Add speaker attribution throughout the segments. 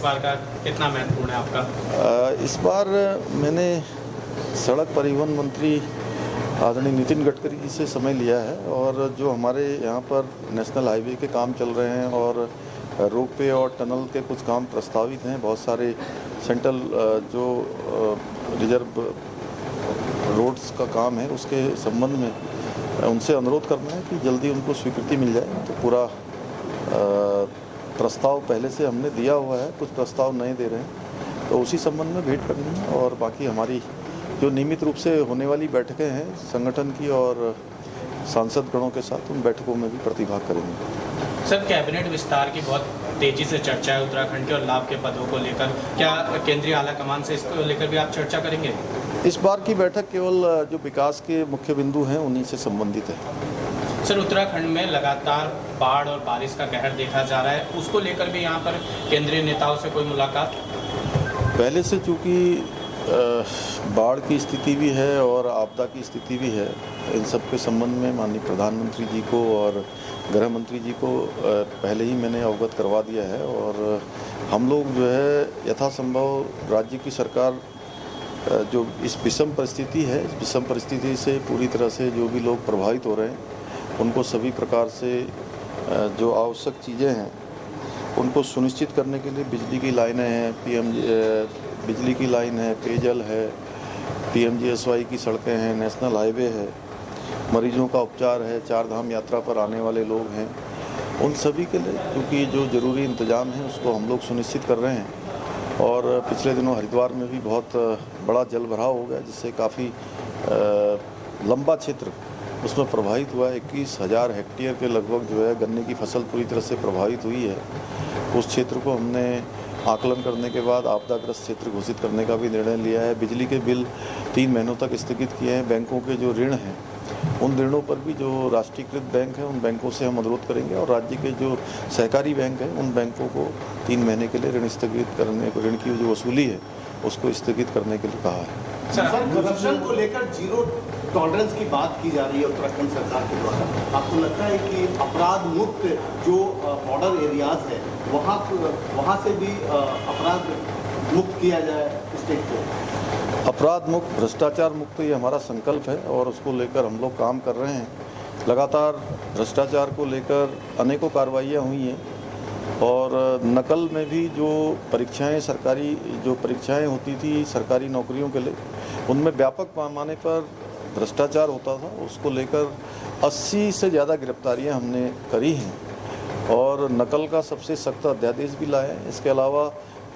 Speaker 1: बार का कितना महत्वपूर्ण है आपका?
Speaker 2: इस बार मैंने सड़क परिवहन मंत्री आदरणीय नितिन गडकरी जी से समय लिया है और जो हमारे यहाँ पर नेशनल हाईवे के काम चल रहे हैं और रोपवे और टनल के कुछ काम प्रस्तावित हैं, बहुत सारे सेंट्रल जो रिजर्व रोड्स का काम है उसके संबंध में उनसे अनुरोध करना है कि जल्दी उनको स्वीकृति मिल जाए। तो पूरा प्रस्ताव पहले से हमने दिया हुआ है, कुछ प्रस्ताव नए दे रहे हैं, तो उसी संबंध में भेंट करनी है। और बाकी हमारी जो नियमित रूप से होने वाली बैठकें हैं संगठन की और सांसद गणों के साथ, उन बैठकों में भी प्रतिभाग करेंगे।
Speaker 1: सर, कैबिनेट विस्तार की बहुत तेजी से चर्चा है उत्तराखंड के और लाभ के पदों को लेकर, क्या केंद्रीय आला कमान से इसको लेकर भी आप चर्चा करेंगे?
Speaker 2: इस बार की बैठक केवल जो विकास के मुख्य बिंदु हैं उन्हीं से संबंधित है।
Speaker 1: सर, उत्तराखंड में लगातार बाढ़ और बारिश का कहर देखा जा रहा है, उसको लेकर भी यहाँ पर केंद्रीय नेताओं से कोई मुलाकात?
Speaker 2: पहले से चूँकि बाढ़ की स्थिति भी है और आपदा की स्थिति भी है, इन सब के संबंध में माननीय प्रधानमंत्री जी को और गृह मंत्री जी को पहले ही मैंने अवगत करवा दिया है। और हम लोग जो है यथासंभव राज्य की सरकार जो इस विषम परिस्थिति है, इस विषम परिस्थिति से पूरी तरह से जो भी लोग प्रभावित हो रहे हैं उनको सभी प्रकार से जो आवश्यक चीज़ें हैं उनको सुनिश्चित करने के लिए बिजली की लाइनें हैं, बिजली की लाइन है, पेयजल है, PMGSY की सड़कें हैं, नेशनल हाईवे है, मरीजों का उपचार है, 4 धाम यात्रा पर आने वाले लोग हैं, उन सभी के लिए क्योंकि जो ज़रूरी इंतजाम है उसको हम लोग सुनिश्चित कर रहे हैं। और पिछले दिनों हरिद्वार में भी बहुत बड़ा जल भराव हो गया जिससे काफ़ी लंबा क्षेत्र उसमें प्रभावित हुआ। 21,000 हेक्टेयर के लगभग जो है गन्ने की फसल पूरी तरह से प्रभावित हुई है। उस क्षेत्र को हमने आकलन करने के बाद आपदाग्रस्त क्षेत्र घोषित करने का भी निर्णय लिया है। बिजली के बिल 3 महीनों तक स्थगित किए हैं। बैंकों के जो ऋण हैं उन ऋणों पर भी जो राष्ट्रीयकृत बैंक हैं उन बैंकों से हम अनुरोध करेंगे और राज्य के जो सहकारी बैंक हैं उन बैंकों को 3 महीने के लिए ऋण स्थगित करने को, ऋण की जो वसूली है उसको स्थगित करने के लिए कहा है।
Speaker 3: सर, करप्शन को लेकर जीरो टॉलरेंस की बात की जा रही है उत्तराखंड सरकार के द्वारा। आपको लगता है कि अपराध मुक्त जो बॉर्डर एरियाज है वहाँ से भी अपराध मुक्त किया जाए स्टेट को?
Speaker 2: अपराध मुक्त, भ्रष्टाचार मुक्त ये हमारा संकल्प है और उसको लेकर हम लोग काम कर रहे हैं। लगातार भ्रष्टाचार को लेकर अनेकों कार्रवाइयाँ हुई हैं और नकल में भी जो परीक्षाएं, सरकारी जो परीक्षाएं होती थी सरकारी नौकरियों के लिए, उनमें व्यापक पैमाने पर भ्रष्टाचार होता था। उसको लेकर 80 से ज़्यादा गिरफ्तारियां हमने करी हैं और नकल का सबसे सख्त अध्यादेश भी लाए हैं। इसके अलावा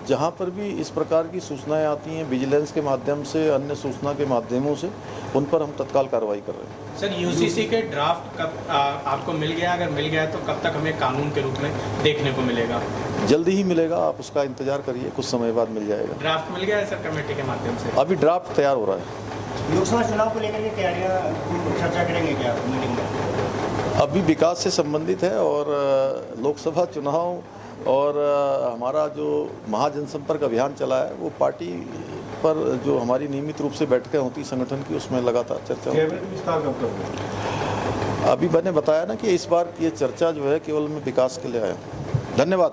Speaker 2: जहां पर भी इस प्रकार की सूचनाएं आती हैं विजिलेंस के माध्यम से, अन्य सूचना के माध्यमों से, उन पर हम तत्काल कार्रवाई कर रहे हैं।
Speaker 1: सर, UCC के ड्राफ्ट कब आपको मिल गया? अगर मिल गया तो कब तक हमें कानून के रूप में देखने को मिलेगा?
Speaker 2: जल्दी ही मिलेगा, आप उसका इंतजार करिए, कुछ समय बाद मिल जाएगा।
Speaker 1: ड्राफ्ट मिल गया है सर कमेटी के माध्यम से?
Speaker 2: अभी ड्राफ्ट तैयार हो रहा है।
Speaker 3: लोकसभा चुनाव को लेकर के तैयारियां चर्चा करेंगे क्या मीटिंग में?
Speaker 2: अभी विकास से संबंधित है और लोकसभा चुनाव और हमारा जो महाजनसंपर्क अभियान चला है वो पार्टी पर जो हमारी नियमित रूप से बैठकें होती संगठन की उसमें लगातार चर्चा होती है।
Speaker 3: विस्तार कब तक?
Speaker 2: अभी मैंने बताया ना कि इस बार ये चर्चा जो है केवल मैं विकास के लिए आया हूँ। धन्यवाद।